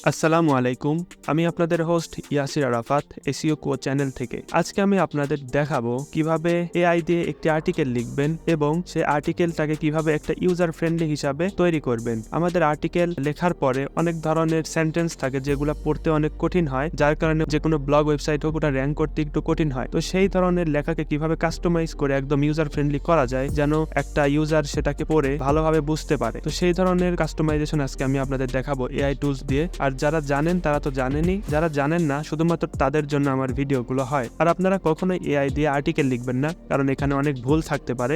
আসসালামু আলাইকুম, আমি আপনাদের host Yasir Arafat SEO coach channel থেকে। আজকে আমি আপনাদের দেখাবো কিভাবে এআই দিয়ে একটি আর্টিকেল লিখবেন এবং সেই আর্টিকেলটাকে কিভাবে একটা ইউজার ফ্রেন্ডলি হিসাবে তৈরি করবেন। আমাদের আর্টিকেল লেখার পরে অনেক ধরনের সেন্টেন্স থাকে যেগুলো পড়তে অনেক কঠিন হয়, যার কারণে যে কোনো ব্লগ ওয়েবসাইট হোক ওটা র্যাঙ্ক করতে একটু কঠিন হয়। তো সেই ধরনের লেখাকে কিভাবে কাস্টমাইজ করে একদম ইউজার ফ্রেন্ডলি করা যায় যেন একটা ইউজার সেটাকে পড়ে ভালোভাবে বুঝতে পারে। তো সেই ধরনের কাস্টমাইজেশন আজকে আমি আপনাদের দেখাবো এআই টুলস দিয়ে। আর যারা জানেন তারা তো জানেনই, যারা জানেন না শুধুমাত্র তাদের জন্য আমার ভিডিওগুলো হয়। আর আপনারা কখনোই এআই দিয়ে আর্টিকেল লিখবেন না, কারণ এখানে অনেক ভুল থাকতে পারে।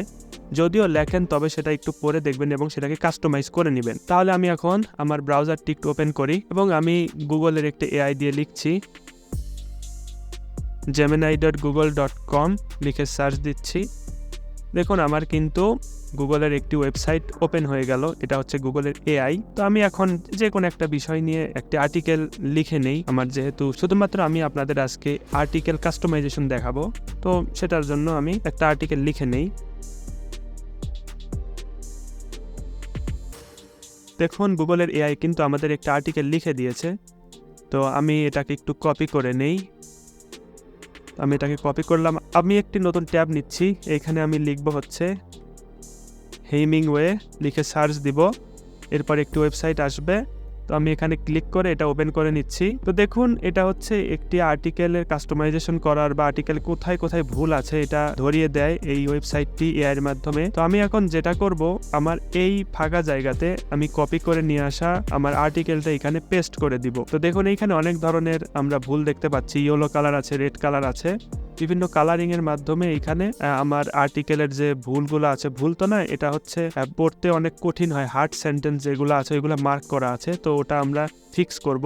যদিও লেখেন তবে সেটা একটু পড়ে দেখবেন এবং সেটাকে কাস্টমাইজ করে নেবেন। তাহলে আমি এখন আমার ব্রাউজারটি একটু ওপেন করি এবং আমি গুগলের একটা এআই দিয়ে লিখছি gemini.google.com লিখে সার্চ দিচ্ছি। দেখুন আমার কিন্তু গুগলের একটি ওয়েবসাইট ওপেন হয়ে গেল, এটা হচ্ছে গুগলের এআই। তো আমি এখন যে কোনো একটা বিষয় নিয়ে একটি আর্টিকেল লিখে নেই। আমার যেহেতু শুধুমাত্র আমি আপনাদের আজকে আর্টিকেল কাস্টমাইজেশন দেখাবো, তো সেটার জন্য আমি একটা আর্টিকেল লিখে নেই। দেখুন গুগলের এআই কিন্তু আমাদের একটা আর্টিকেল লিখে দিয়েছে। তো আমি এটাকে একটু কপি করে নেই। আমি এটাকে কপি করলাম। আমি একটি নতুন ট্যাব নিচ্ছি, এখানে আমি লিখব হচ্ছে হেমিংওয়ে, লিখে সার্চ দিব। এরপর একটি ওয়েবসাইট আসবে, তো আমি এখানে ক্লিক করে এটা ওপেন করে নিচ্ছি। তো দেখুন এটা হচ্ছে একটি আর্টিকেলের কাস্টমাইজেশন করার বা আর্টিকেল কোথায় কোথায় ভুল আছে এটা ধরিয়ে দেয় এই ওয়েবসাইটটি এআই এর মাধ্যমে। তো আমি এখন যেটা করব, আমার এই ফাঁকা জায়গাতে আমি কপি করে নিয়ে আসা আমার আর্টিকেলটা এখানে পেস্ট করে দিব। তো দেখুন এইখানে অনেক ধরনের আমরা ভুল দেখতে পাচ্ছি, ইয়েলো কালার আছে, রেড কালার আছে, বিভিন্ন কালারিং এর মাধ্যমে এখানে আমার আর্টিকেলের যে ভুলগুলো আছে, ভুল তো না, এটা হচ্ছে পড়তে অনেক কঠিন হয়, হার্ড সেন্টেন্স যেগুলো আছে ওইগুলো মার্ক করা আছে, তো ওটা আমরা ফিক্স করব।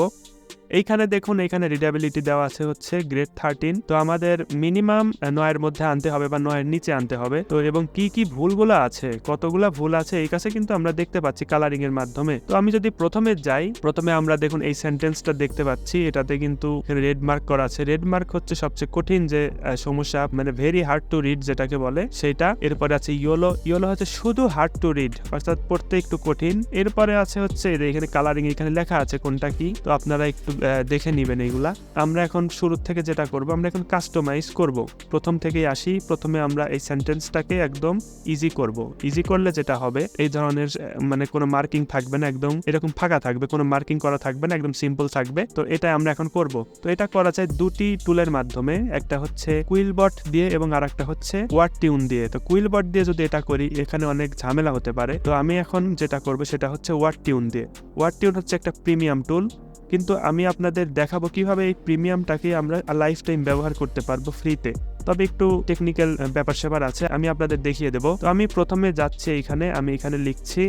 এইখানে দেখুন এখানে রিডেবিলিটি দেওয়া আছে হচ্ছে গ্রেড 13। তো আমাদের মিনিমাম 9 মধ্যে আনতে হবে বা 9 নিচে আনতে হবে। তো এবং কি কি ভুলগুলো আছে, কতগুলা ভুল আছে এই কাছে কিন্তু আমরা দেখতে পাচ্ছি কালারিং এর মাধ্যমে। তো আমি যদি প্রথমে যাই, প্রথমে আমরা দেখুন এই সেন্টেন্সটা দেখতে পাচ্ছি, এটাতে কিন্তু রেড মার্ক করা আছে। রেড মার্ক হচ্ছে সবচেয়ে কঠিন যে সমস্যা, মানে ভেরি হার্ড টু রিড যেটাকে বলে সেটা। এরপরে আছে ইয়েলো, ইয়েলো হচ্ছে শুধু হার্ড টু রিড, অর্থাৎ পড়তে একটু কঠিন। এরপরে আছে হচ্ছে এখানে কালারিং, এখানে লেখা আছে কোনটা কি, তো আপনারা একটু দেখে নিবেন এইগুলা। আমরা এখন শুরু থেকে যেটা করব, আমরা এখন কাস্টমাইজ করব। প্রথম থেকেই আসি, প্রথমে আমরা এই সেন্টেন্সটাকে একদম ইজি করব। ইজি করলে যেটা হবে, এই ধরনের মানে কোনো মার্কিং থাকবে না, একদম এরকম ফাঁকা থাকবে, কোনো মার্কিং করা থাকবে না, একদম সিম্পল থাকবে। তো এটা আমরা এখন করব। তো এটা করা যায় দুটি টুলের মাধ্যমে, একটা হচ্ছে কুইলবট দিয়ে এবং আরেকটা হচ্ছে ওয়ার্ড টিউন দিয়ে। তো কুইলবট দিয়ে যদি এটা করি এখানে অনেক ঝামেলা হতে পারে, তো আমি এখন যেটা করব সেটা হচ্ছে ওয়ার্ড টিউন দিয়ে। ওয়ার্ড টিউন হচ্ছে একটা প্রিমিয়াম টুল, কিন্তু আমি আপনাদের দেখাবো কিভাবে এই প্রিমিয়ামটাকে আমরা লাইফ টাইম ব্যবহার করতে পারবো ফ্রিতে। তবে একটু টেকনিক্যাল ব্যাপার স্যাপার আছে, আমি আপনাদের দেখিয়ে দেবো। তো আমি প্রথমে যাচ্ছি এইখানে, আমি এখানে লিখছি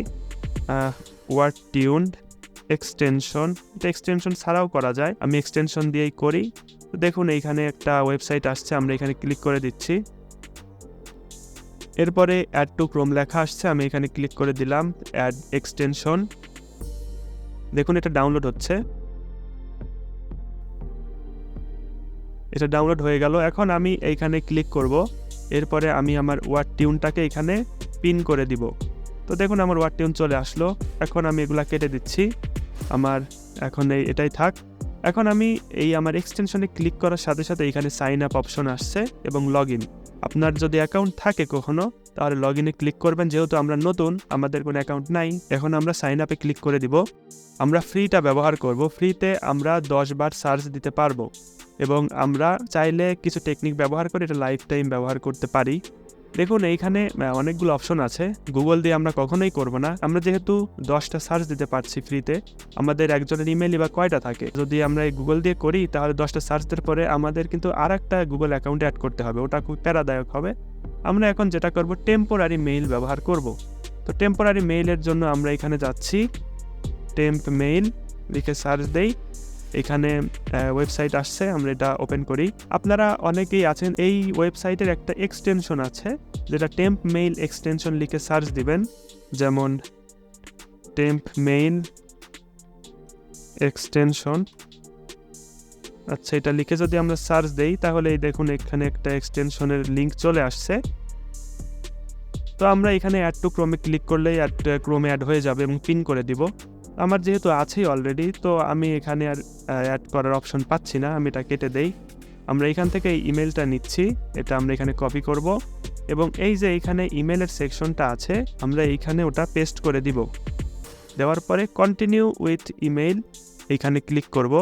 ওয়ার্ড টিউন এক্সটেনশন। এটা এক্সটেনশন ছাড়াও করা যায়, আমি এক্সটেনশন দিয়েই করি। তো দেখুন এইখানে একটা ওয়েবসাইট আসছে, আমরা এখানে ক্লিক করে দিচ্ছি। এরপরে অ্যাড টু ক্রোম লেখা আসছে, আমি এখানে ক্লিক করে দিলাম অ্যাড এক্সটেনশন। দেখুন এটা ডাউনলোড হচ্ছে, এটা ডাউনলোড হয়ে গেল। এখন আমি এইখানে ক্লিক করব, এরপরে আমি আমার ওয়ার্ড টিউনটাকে এখানে পিন করে দিব। তো দেখুন আমার ওয়ার্ড টিউন চলে আসলো। এখন আমি এগুলা কেটে দিচ্ছি, আমার এখন এটাই থাক। এখন আমি এই আমার এক্সটেনশনে ক্লিক করার সাথে সাথে এখানে সাইন আপ অপশন আসছে এবং লগ ইন। আপনার যদি অ্যাকাউন্ট থাকে কখনো, তাহলে লগ ইনে ক্লিক করবেন। যেহেতু আমরা নতুন, আমাদের কোনো অ্যাকাউন্ট নাই, এখন আমরা সাইন আপে ক্লিক করে দিব। আমরা ফ্রিটা ব্যবহার করব, ফ্রিতে আমরা 10 বার সার্চ দিতে পারবো এবং আমরা চাইলে কিছু টেকনিক ব্যবহার করে এটা লাইফ টাইম ব্যবহার করতে পারি। দেখুন এইখানে অনেকগুলো অপশন আছে, গুগল দিয়ে আমরা কখনোই করব না। আমরা যেহেতু 10টা সার্চ দিতে পারছি ফ্রিতে, আমাদের একজনের ইমেইলই বা কয়টা থাকে, যদি আমরা এই গুগল দিয়ে করি তাহলে 10টা সার্চ দেওয়ার পরে আমাদের কিন্তু আর একটা গুগল অ্যাকাউন্টে অ্যাড করতে হবে, ওটা খুব প্যারাদায়ক হবে। আমরা এখন যেটা করব, টেম্পোরারি মেইল ব্যবহার করব। তো টেম্পোরারি মেইলের জন্য আমরা এখানে যাচ্ছি, টেম্প মেইল লিখে সার্চ দেই, এখানে ওয়েবসাইট আসছে, আমরা এটা ওপেন করি। আপনারা অনেকেই আছেন, এই ওয়েবসাইটের একটা এক্সটেনশন আছে যেটা টেম্প মেইল এক্সটেনশন লিখে সার্চ দিবেন, যেমন টেম্প মেইল এক্সটেনশন। আচ্ছা, এটা লিখে যদি আমরা সার্চ দেই তাহলে এই দেখুন এখানে একটা এক্সটেনশনের লিঙ্ক চলে আসছে। তো আমরা এখানে অ্যাড টু ক্রোমে ক্লিক করলেই ক্রোমে অ্যাড হয়ে যাবে এবং পিন করে দিব। আমার যেহেতু আছেই অলরেডি, তো আমি এখানে আর অ্যাড করার অপশন পাচ্ছি না, আমি এটা কেটে দেই। আমরা এখান থেকে এই ইমেলটা নিচ্ছি, এটা আমরা এখানে কপি করব এবং এই যে এইখানে ইমেলের সেকশনটা আছে আমরা এইখানে ওটা পেস্ট করে দিব। দেওয়ার পরে কন্টিনিউ উইথ ইমেইল এইখানে ক্লিক করব।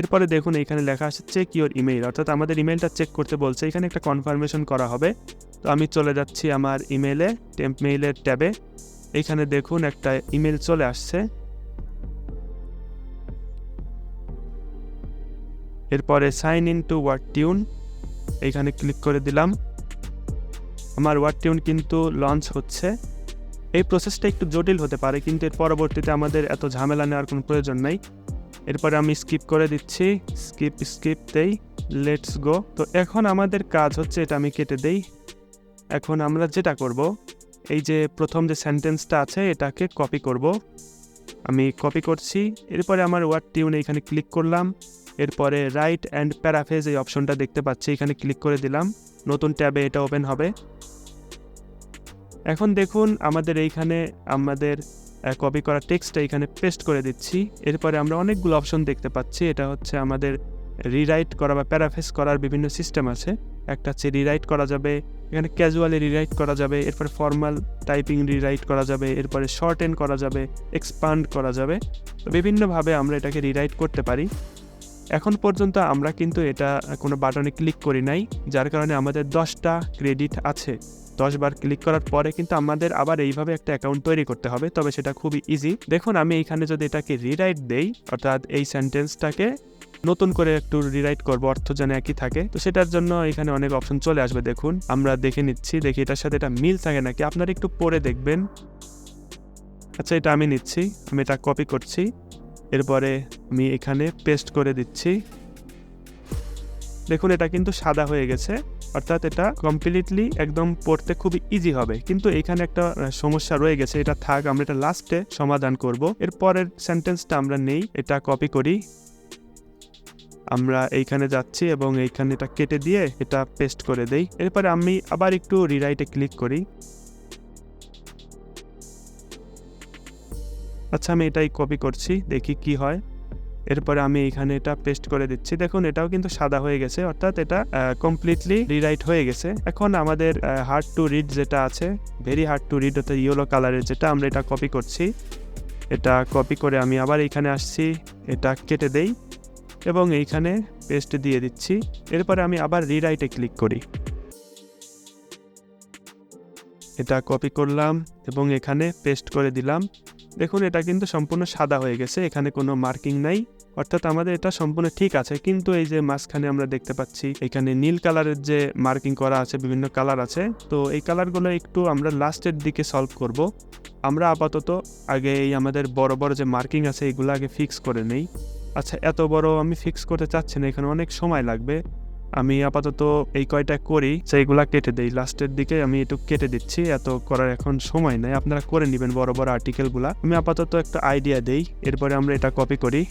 এরপরে দেখুন এইখানে লেখা আছে চেক ইওর ইমেইল, অর্থাৎ আমাদের ইমেলটা চেক করতে বলছে, এখানে একটা কনফার্মেশন করা হবে। তো আমি চলে যাচ্ছি আমার ইমেলে, টেম্প মেইলের ট্যাবে। এইখানে দেখুন একটা ইমেল চলে আসছে। এরপরে sign in to Wordtune এইখানে ক্লিক করে দিলাম। আমার ওয়ার্ড টিউন কিন্তু লঞ্চ হচ্ছে। এই প্রসেসটা একটু জটিল হতে পারে, কিন্তু এর পরবর্তীতে আমাদের এত ঝামেলা নেওয়ার কোনো প্রয়োজন নাই। এরপরে আমি স্কিপ করে দিচ্ছি, স্কিপ দেই, লেটস গো। তো এখন আমাদের কাজ হচ্ছে, এটা আমি কেটে দেই। এখন আমরা যেটা করব, এই যে প্রথম যে সেন্টেন্সটা আছে এটাকে কপি করব। আমি কপি করছি। এরপরে আমার ওয়ার্ড টিউন এইখানে ক্লিক করলাম। এরপরে রাইট অ্যান্ড প্যারাফ্রেজ এই অপশনটা দেখতে পাচ্ছি, এখানে ক্লিক করে দিলাম। নতুন ট্যাবে এটা ওপেন হবে। এখন দেখুন আমাদের এইখানে আমাদের কপি করা টেক্সটটা এখানে পেস্ট করে দিচ্ছি। এরপরে আমরা অনেকগুলো অপশন দেখতে পাচ্ছি, এটা হচ্ছে আমাদের রিরাইট করা বা প্যারাফ্রেজ করার বিভিন্ন সিস্টেম আছে। একটা হচ্ছে রিরাইট করা যাবে, এখানে ক্যাজুয়ালি রিরাইট করা যাবে, এরপরে ফর্মাল টাইপিং রিরাইট করা যাবে, এরপরে শর্টেন করা যাবে, এক্সপান্ড করা যাবে। তো বিভিন্নভাবে আমরা এটাকে রিরাইট করতে পারি। এখন পর্যন্ত আমরা কিন্তু এটা কোনো বাটনে ক্লিক করি নাই, যার কারণে আমাদের 10টা ক্রেডিট আছে। 10 বার ক্লিক করার পরে কিন্তু আমাদের আবার এইভাবে একটা অ্যাকাউন্ট তৈরি করতে হবে, তবে সেটা খুবই ইজি। দেখুন আমি এইখানে যদি এটাকে রিরাইট দেই, অর্থাৎ এই সেন্টেন্সটাকে নতুন করে একটু রিরাইট করব, অর্থ যেন একই থাকে, তো সেটার জন্য এখানে অনেক অপশন চলে আসবে। দেখুন আমরা দেখে নিচ্ছি, দেখি এটার সাথে এটা মিল থাকে নাকি, আপনারা একটু পড়ে দেখবেন। আচ্ছা এটা আমি নিচ্ছি, আমি এটা কপি করছি, এরপরে আমি এখানে পেস্ট করে দিচ্ছি। দেখুন এটা কিন্তু সাদা হয়ে গেছে, অর্থাৎ এটা কমপ্লিটলি একদম পড়তে খুবই ইজি হবে। কিন্তু এখানে একটা সমস্যা রয়ে গেছে, এটা থাক, আমরা এটা লাস্টে সমাধান করব। এর পরের সেন্টেন্সটা আমরা নেই, এটা কপি করি। আমরা এইখানে যাচ্ছি এবং এইখানে এটা কেটে দিয়ে এটা পেস্ট করে দেই। এরপরে আমি আবার একটু রিরাইটে ক্লিক করি। আচ্ছা আমি এটাই কপি করছি, দেখি কি হয়। এরপরে আমি এখানে এটা পেস্ট করে দিচ্ছি। দেখুন এটাও কিন্তু সাদা হয়ে গেছে, অর্থাৎ এটা কমপ্লিটলি রিরাইট হয়ে গেছে। এখন আমাদের হার্ড টু রিড যেটা আছে, ভেরি হার্ড টু রিড, অর্থাৎ ইয়েলো কালারের যেটা, আমরা এটা কপি করছি। এটা কপি করে আমি আবার এইখানে আসছি, এটা কেটে দেই এবং এইখানে পেস্ট দিয়ে দিচ্ছি। এরপরে আমি আবার রিরাইটে ক্লিক করি। এটা কপি করলাম এবং এখানে পেস্ট করে দিলাম। দেখুন এটা কিন্তু সম্পূর্ণ সাদা হয়ে গেছে, এখানে কোনো মার্কিং নাই, অর্থাৎ আমাদের এটা সম্পূর্ণ ঠিক আছে। কিন্তু এই যে মাঝখানে আমরা দেখতে পাচ্ছি এখানে নীল কালারের যে মার্কিং করা আছে, বিভিন্ন কালার আছে, তো এই কালারগুলো একটু আমরা লাস্টের দিকে সলভ করব। আমরা আপাতত আগে এই আমাদের বড় বড় যে মার্কিং আছে এগুলো আগে ফিক্স করে নেই। আচ্ছা এত বড় আমি ফিক্স করতে চাচ্ছি না, এখানে অনেক সময় লাগবে। আমি আপাতত এই কয়টা করি, সেইগুলা কেটে দেই, লাস্টের দিকে আমি একটু কেটে দিচ্ছি, এত করার এখন সময় নাই, আপনারা করে নেবেন বড় বড় আর্টিকেলগুলা। আমি আপাতত একটা আইডিয়া দেই, এরপরে আমরা এটা কপি করি।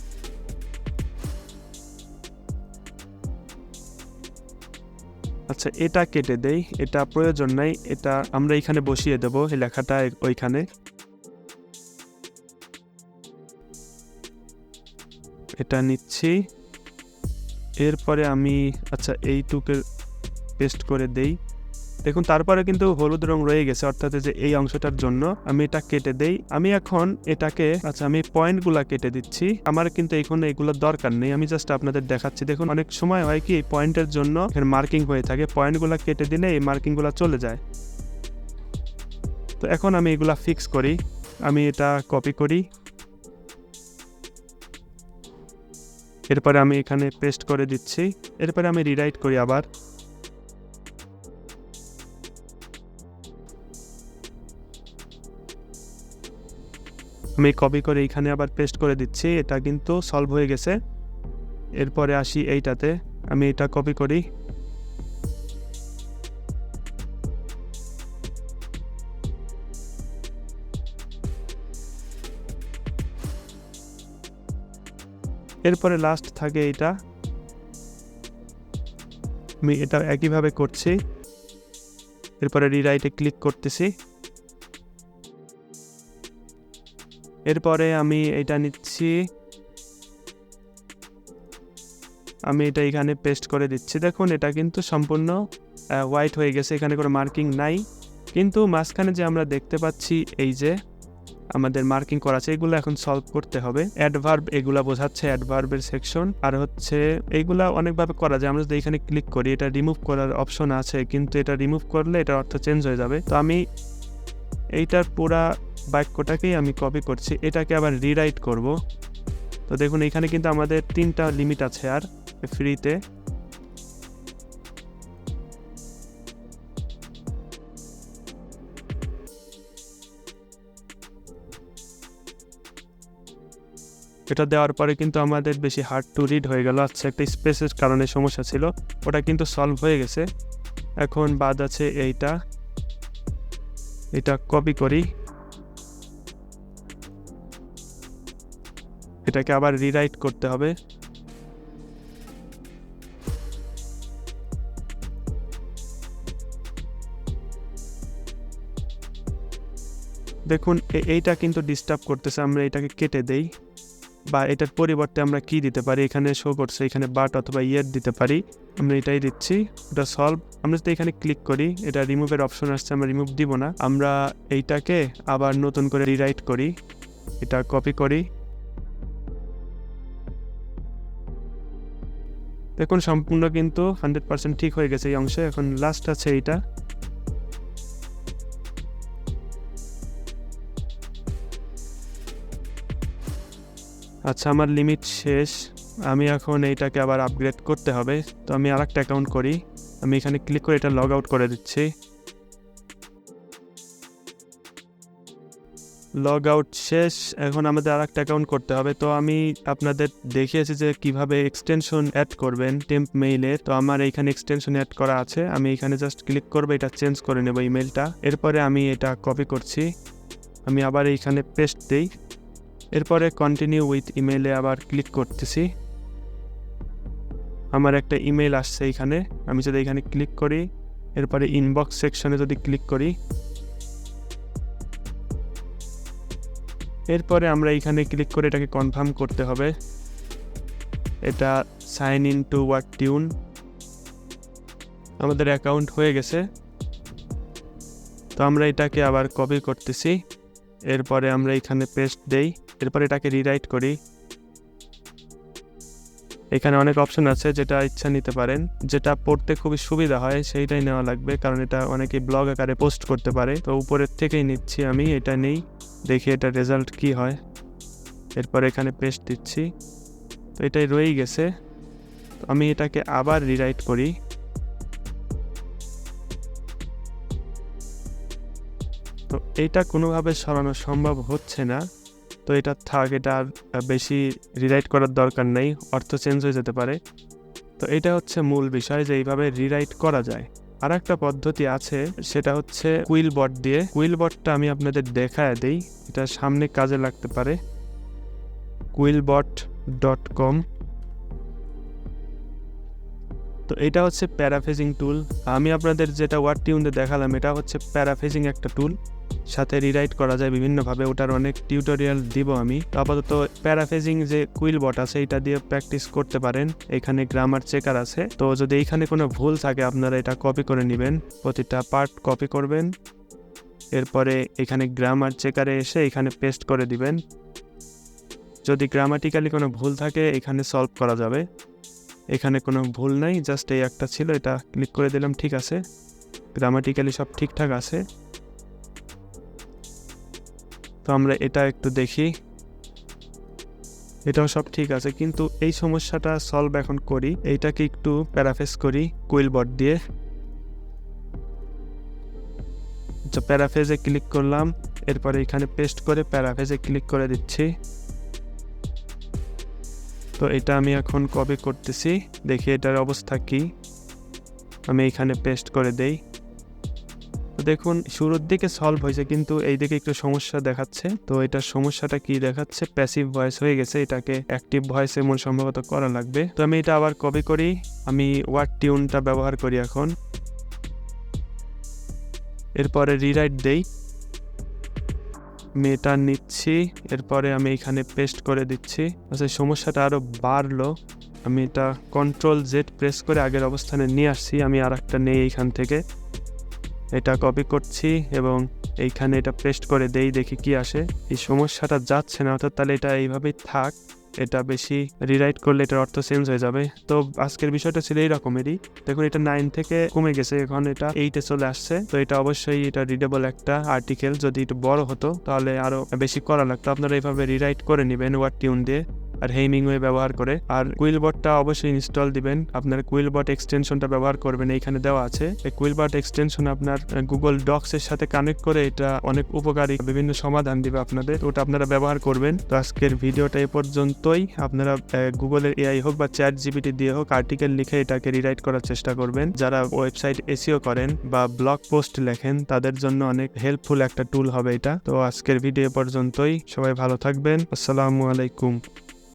আচ্ছা এটা কেটে দেই, এটা প্রয়োজন নাই, এটা আমরা এখানে বসিয়ে দেব, এই লেখাটা ওইখানে। এটা নিচ্ছি, এরপরে আমি আচ্ছা এইটুকে পেস্ট করে দেই। দেখুন তারপরে কিন্তু হলুদ রং রয়ে গেছে, অর্থাৎ যে এই অংশটার জন্য আমি এটা কেটে দেই। আমি এখন এটাকে আচ্ছা আমি পয়েন্টগুলা কেটে দিচ্ছি, আমার কিন্তু এখন এগুলো দরকার নেই, আমি জাস্ট আপনাদের দেখাচ্ছি। দেখুন অনেক সময় হয় কি পয়েন্টের জন্য এখানে মার্কিং হয়ে থাকে, পয়েন্টগুলা কেটে দিলে এই মার্কিংগুলা চলে যায়। তো এখন আমি এগুলা ফিক্স করি, আমি এটা কপি করি, এরপরে আমি এখানে পেস্ট করে দিচ্ছি। এরপরে আমি রিরাইট করি আবার। আমি কপি করে এইখানে আবার পেস্ট করে দিচ্ছি, এটা কিন্তু সলভ হয়ে গেছে। এরপরে আসি এইটাতে, আমি এটা কপি করি, এরপরে লাস্ট থাকে এইটা, আমি এটা একইভাবে করছি। এরপরে রিরাইটে ক্লিক করতেছি, এরপরে আমি এটা নিচ্ছি, আমি এটা এখানে পেস্ট করে দিচ্ছি। দেখুন এটা কিন্তু সম্পূর্ণ হোয়াইট হয়ে গেছে, এখানে কোনো মার্কিং নাই। কিন্তু মাঝখানে যে আমরা দেখতে পাচ্ছি এই যে আমাদের মার্কিং করা আছে, এগুলো এখন সলভ করতে হবে। অ্যাডভার্ব এগুলা বোঝাচ্ছে, অ্যাডভার্বের সেকশন। আর হচ্ছে এইগুলা অনেকভাবে করা যায়। আমরা যদি এখানে ক্লিক করি, এটা রিমুভ করার অপশন আছে, কিন্তু এটা রিমুভ করলে এটার অর্থ চেঞ্জ হয়ে যাবে। তো আমি এইটার পুরা বাক্যটাকেই আমি কপি করছি, এটাকে আবার রিরাইট করব। তো দেখুন এখানে কিন্তু আমাদের 3টা লিমিট আছে আর ফ্রিতে। এটা দেওয়ার পরে কিন্তু আমাদের বেশি হার্ড টু রিড হয়ে গেল। আচ্ছা, একটা স্পেসের কারণে সমস্যা ছিল, ওটা কিন্তু সলভ হয়ে গেছে। এখন বাদ আছে এটা কপি করি, এটাকে আবার রিরাইট করতে হবে। দেখুন এইটা কিন্তু ডিস্টার্ব করতেছে, আমরা এটাকে কেটে দেই, বা এটার পরিবর্তে আমরা কি দিতে পারি, এখানে শো করছে, এখানে বাট অথবা ইয়ের দিতে পারি। আমরা এটাই দিচ্ছি, এটা সলভ। আমরা যদি এখানে ক্লিক করি, এটা রিমুভের অপশন আসছে, আমরা রিমুভ দিব না। আমরা এইটাকে আবার নতুন করে রিরাইট করি, এটা কপি করি। দেখুন সম্পূর্ণ কিন্তু 100% ঠিক হয়ে গেছে এই অংশে। এখন লাস্ট আছে এইটা, আচ্ছা আমার লিমিট শেষ, আমি এখন এইটাকে আবার আপগ্রেড করতে হবে। তো আমি আরেকটা অ্যাকাউন্ট করি, আমি এখানে ক্লিক করে এটা লগ আউট করে দিচ্ছি। লগ আউট শেষ, এখন আমাদের আরেকটা অ্যাকাউন্ট করতে হবে। তো আমি আপনাদের দেখিয়েছি যে কিভাবে এক্সটেনশন অ্যাড করবেন টেম্প মেইলে। তো আমার এইখানে এক্সটেনশন অ্যাড করা আছে, আমি এখানে জাস্ট ক্লিক করবো, এটা চেঞ্জ করে নেব ইমেলটা। এরপরে আমি এটা কপি করছি, আমি আবার এইখানে পেস্ট দিই। এরপরে কন্টিনিউ উইথ ইমেইলে আবার ক্লিক করতেছি। আমার একটা ইমেল আসছে এইখানে, আমি যদি এখানে ক্লিক করি, এরপরে ইনবক্স সেকশনে যদি ক্লিক করি, এরপরে আমরা এইখানে ক্লিক করে এটাকে কনফার্ম করতে হবে। এটা sign in to Wordtune, আমাদের অ্যাকাউন্ট হয়ে গেছে। তো আমরা এটাকে আবার কপি করতেছি, এরপরে আমরা এখানে পেস্ট দেই, এরপরে এটাকে রিরাইট করি। এখানে অনেক অপশন আছে, যেটা ইচ্ছা নিতে পারেন, যেটা পড়তে খুবই সুবিধা হয় সেইটাই নেওয়া লাগবে, কারণ এটা অনেকে ব্লগ আকারে পোস্ট করতে পারে। তো উপরের থেকেই নিচ্ছি আমি, এটা নেই, দেখি এটা রেজাল্ট কি হয়। এরপর এখানে পেস্ট দিচ্ছি, তো এটাই রয়েই গেছে। তো আমি এটাকে আবার রিরাইট করি। তো এইটা কোনোভাবে সরানো সম্ভব হচ্ছে না, তো এটা থাক, এটা আর বেশি রিরাইট করার দরকার নেই, অর্থ চেঞ্জ হয়ে যেতে পারে। তো এটা হচ্ছে মূল বিষয় যে এইভাবে রিরাইট করা যায়। আর একটা পদ্ধতি আছে, সেটা হচ্ছে কুইলবট দিয়ে। কুইলবটটা আমি আপনাদের দেখায় দিই, এটা সামনে কাজে লাগতে পারে। quillbot.com। তো এটা হচ্ছে প্যারাফ্রেজিং টুল। আমি আপনাদের যেটা ওয়ার্ড টিউনে দেখালাম, এটা হচ্ছে প্যারাফ্রেজিং একটা টুল, সাথে রিরাইট করা যায় বিভিন্নভাবে, ওটার অনেক টিউটোরিয়াল দিব আমি। তো আপাতত প্যারাফ্রেজিং যে কুইলবট আছে, এটা দিয়ে প্র্যাকটিস করতে পারেন। এখানে গ্রামার চেকার আছে, তো যদি এইখানে কোনো ভুল থাকে আপনারা এটা কপি করে নেবেন, প্রতিটা পার্ট কপি করবেন, এরপরে এখানে গ্রামার চেকারে এসে এখানে পেস্ট করে দিবেন। যদি গ্রামাটিক্যালি কোনো ভুল থাকে এখানে সলভ করা যাবে। এখানে কোনো ভুল নাই, জাস্ট এই একটা ছিল, এটা ক্লিক করে দিলাম, ঠিক আছে, গ্রামাটিক্যালি সব ঠিকঠাক আছে। তো আমরা এটা একটু দেখি, এটাও সব ঠিক আছে, কিন্তু এই সমস্যাটা সলভ এখন করি। এইটাকে একটু প্যারাফ্রেজ করি কুইলবট দিয়ে। আচ্ছা, প্যারাফ্রেজে ক্লিক করলাম, এরপরে এখানে পেস্ট করে প্যারাফ্রেজে ক্লিক করে দিচ্ছি। তো এটা আমি এখন কপি করতেছি, দেখি এটার অবস্থা কি। আমি এখানে পেস্ট করে দেই। দেখুন শুরুর দিকে সলভ হয়েছে, কিন্তু এই দিকে একটু সমস্যা দেখাচ্ছে। তো এটার সমস্যাটা কি দেখাচ্ছে, প্যাসিভ ভয়েস হয়ে গেছে, এটাকে অ্যাক্টিভ ভয়েস এমন সম্ভবত করা লাগবে। তো আমি এটা আবার কপি করি, আমি ওয়ার্ড টিউনটা ব্যবহার করি এখন। এরপরে রিরাইট দেই, আমি এটা নিচ্ছি, এরপরে আমি এখানে পেস্ট করে দিচ্ছি। আচ্ছা, সমস্যাটা আরও বাড়লো। আমি এটা Ctrl+Z প্রেস করে আগের অবস্থানে নিয়ে আসছি। আমি আর একটা নেই এইখান থেকে, এটা কপি করছি এবং এইখানে এটা পেস্ট করে দেই, দেখি কি আসে। এই সমস্যাটা যাচ্ছে না, অর্থাৎ তাহলে এটা এইভাবেই থাক। এটা বেশি রিরাইট করলে এটার অর্থ চেঞ্জ হয়ে যাবে। তো আজকের বিষয়টা ছিল এই রকমেরই। দেখুন এটা 9 থেকে কমে গেছে, এখন এটা 8-এ চলে আসছে। তো এটা অবশ্যই এটা রিডেবল একটা আর্টিকেল। যদি একটু বড় হতো তাহলে আরো বেশি করা লাগতো। আপনারা এইভাবে রিরাইট করে নেবেন ওয়ার্ড টিউন দিয়ে আর হেমিংওয়ে ব্যবহার করে। আর কুইলবটটা অবশ্যই ইনস্টল দিবেন। আপনার কুইলবট এক্সটেনশনটা ব্যবহার করবেন, এইখানে দেওয়া আছে। এই কুইলবট এক্সটেনশন আপনার গুগল ডক্স এর সাথে কানেক্ট করে এটা অনেক উপকারী বিভিন্ন সমাধান দিবে আপনাদের, ওটা আপনারা ব্যবহার করবেন। তো আজকের ভিডিওটা এ পর্যন্তই। আপনারা গুগলের এআই হোক বা চ্যাট জিপিটি দিয়ে হোক আর্টিকেল লিখে এটাকে রিরাইট করার চেষ্টা করবেন। যারা ওয়েবসাইট এসইও করেন বা ব্লগ পোস্ট লেখেন তাদের জন্য অনেক হেল্পফুল একটা টুল হবে এটা। তো আজকের ভিডিও এ পর্যন্তই, সবাই ভালো থাকবেন। আসসালামু আলাইকুম।